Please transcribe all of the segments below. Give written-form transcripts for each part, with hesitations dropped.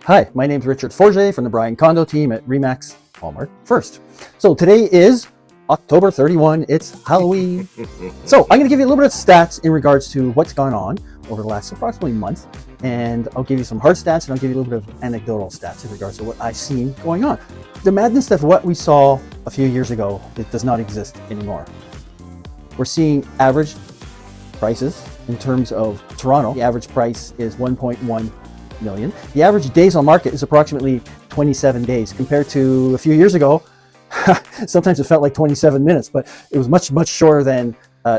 Hi, my name is Richard Forget from the Brian Condo team at RE/MAX Hallmark First. So today is October 31. It's Halloween. So I'm going to give you a little bit of stats in regards to what's gone on over the last approximately month. And I'll give you some hard stats and I'll give you a little bit of anecdotal stats in regards to what I've seen going on. The madness of what we saw a few years ago, it does not exist anymore. We're seeing average prices in terms of Toronto. The average price is 1.1 million. The average days on market is approximately 27 days compared to a few years ago. Sometimes it felt like 27 minutes, but it was much shorter than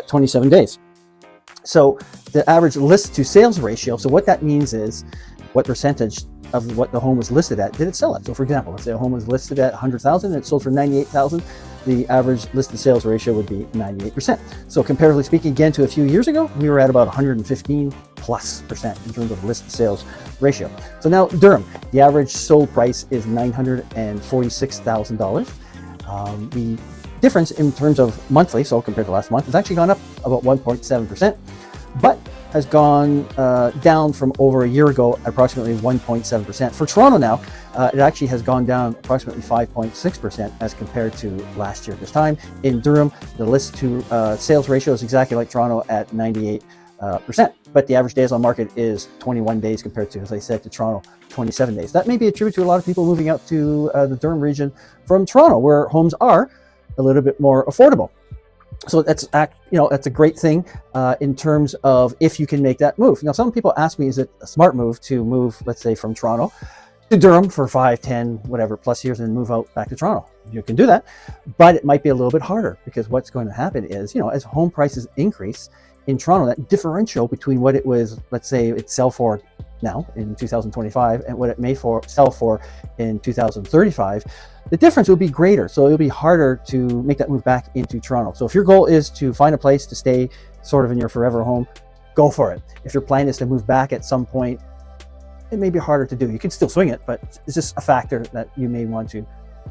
27 days. So the average list to sales ratio, so what that means is what percentage of what the home was listed at did it sell at. So for example, let's say a home was listed at 100,000 and it sold for 98,000. The average list to sales ratio would be 98%. So comparatively speaking, again, to a few years ago, we were at about 115+% in terms of list to sales ratio. So now Durham, the average sold price is $946,000. The difference in terms of monthly, so compared to last month, has actually gone up about 1.7%, but has gone down from over a year ago at approximately 1.7%. For Toronto now, it actually has gone down approximately 5.6% as compared to last year. This time in Durham, the list to sales ratio is exactly like Toronto at 98%, but the average days on market is 21 days compared to, as I said, to Toronto, 27 days. That may be a tribute to a lot of people moving out to the Durham region from Toronto, where homes are a little bit more affordable. So that's a great thing in terms of if you can make that move. Now, some people ask me, is it a smart move to move, let's say, from Toronto to Durham for 5, 10, whatever plus years and move out back to Toronto? You can do that, but it might be a little bit harder because what's going to happen is, as home prices increase in Toronto, that differential between what it was, let's say, it sell for now in 2025 and what it may sell for in 2035, the difference will be greater. So it'll be harder to make that move back into Toronto. So if your goal is to find a place to stay sort of in your forever home, go for it. If your plan is to move back at some point, it may be harder to do. You can still swing it, but it's just a factor that you may want to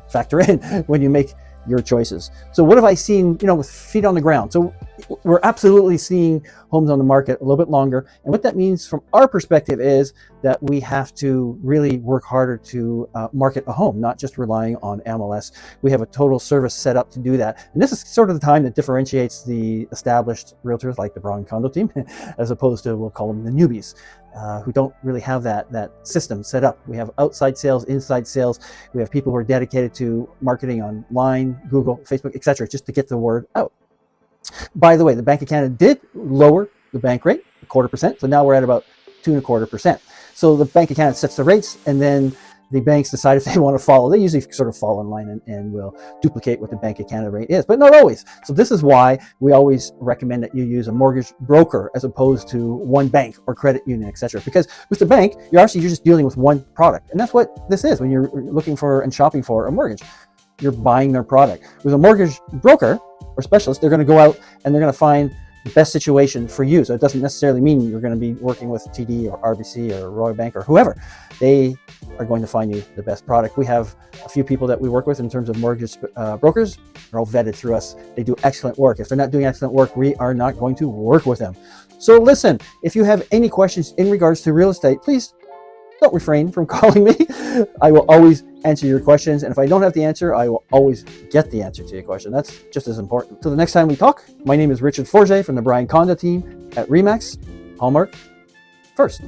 factor in when you make your choices. So what have I seen, with feet on the ground? So we're absolutely seeing homes on the market a little bit longer. And what that means from our perspective is that we have to really work harder to market a home, not just relying on MLS. We have a total service set up to do that. And this is sort of the time that differentiates the established realtors like the Brian Condo team, as opposed to, we'll call them the newbies, who don't really have that system set up. We have outside sales, inside sales. We have people who are dedicated to marketing online, Google, Facebook, etc., just to get the word out. By the way, the Bank of Canada did lower the bank rate 0.25%. So now we're at about 2.25%. So the Bank of Canada sets the rates, and then the banks decide if they want to follow. They usually sort of fall in line and will duplicate what the Bank of Canada rate is, but not always. So this is why we always recommend that you use a mortgage broker as opposed to one bank or credit union, etc. Because with the bank, you're just dealing with one product. And that's what this is when you're looking for and shopping for a mortgage. You're buying their product. With a mortgage broker or specialist, they're going to go out and they're going to find the best situation for you. So it doesn't necessarily mean you're going to be working with TD or RBC or Royal Bank or whoever. They are going to find you the best product. We have a few people that we work with in terms of mortgage brokers. They're all vetted through us. They do excellent work. If they're not doing excellent work, we are not going to work with them. So listen, if you have any questions in regards to real estate, please don't refrain from calling me. I will always answer your questions. And if I don't have the answer, I will always get the answer to your question. That's just as important. So the next time we talk, my name is Richard Forget from the Brian Condo team at RE/MAX Hallmark First.